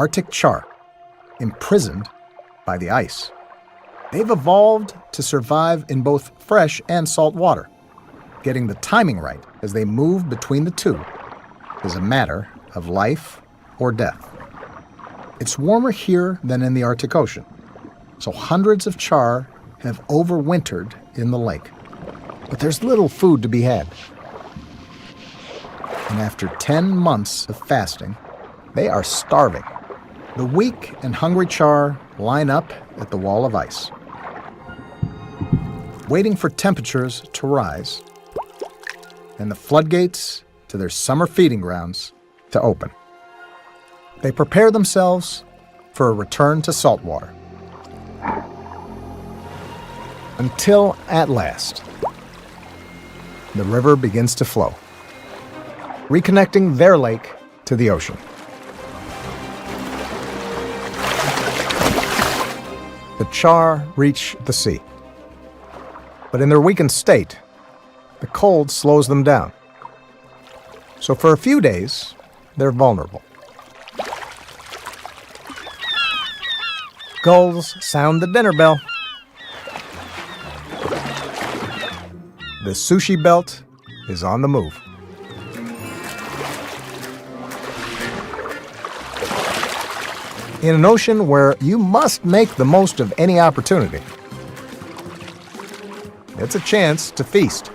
Arctic char, imprisoned by the ice. They've evolved to survive in both fresh and salt water. Getting the timing right as they move between the two is a matter of life or death. It's warmer here than in the Arctic Ocean, so hundreds of char have overwintered in the lake. But there's little food to be had. And after 10 months of fasting, they are starving. The weak and hungry char line up at the wall of ice, waiting for temperatures to rise and the floodgates to their summer feeding grounds to open. They prepare themselves for a return to saltwater. Until at last, the river begins to flow, reconnecting their lake to the ocean. The char reach the sea. But in their weakened state, the cold slows them down. So for a few days, they're vulnerable. Gulls sound the dinner bell. The sushi belt is on the move. In an ocean where you must make the most of any opportunity, it's a chance to feast.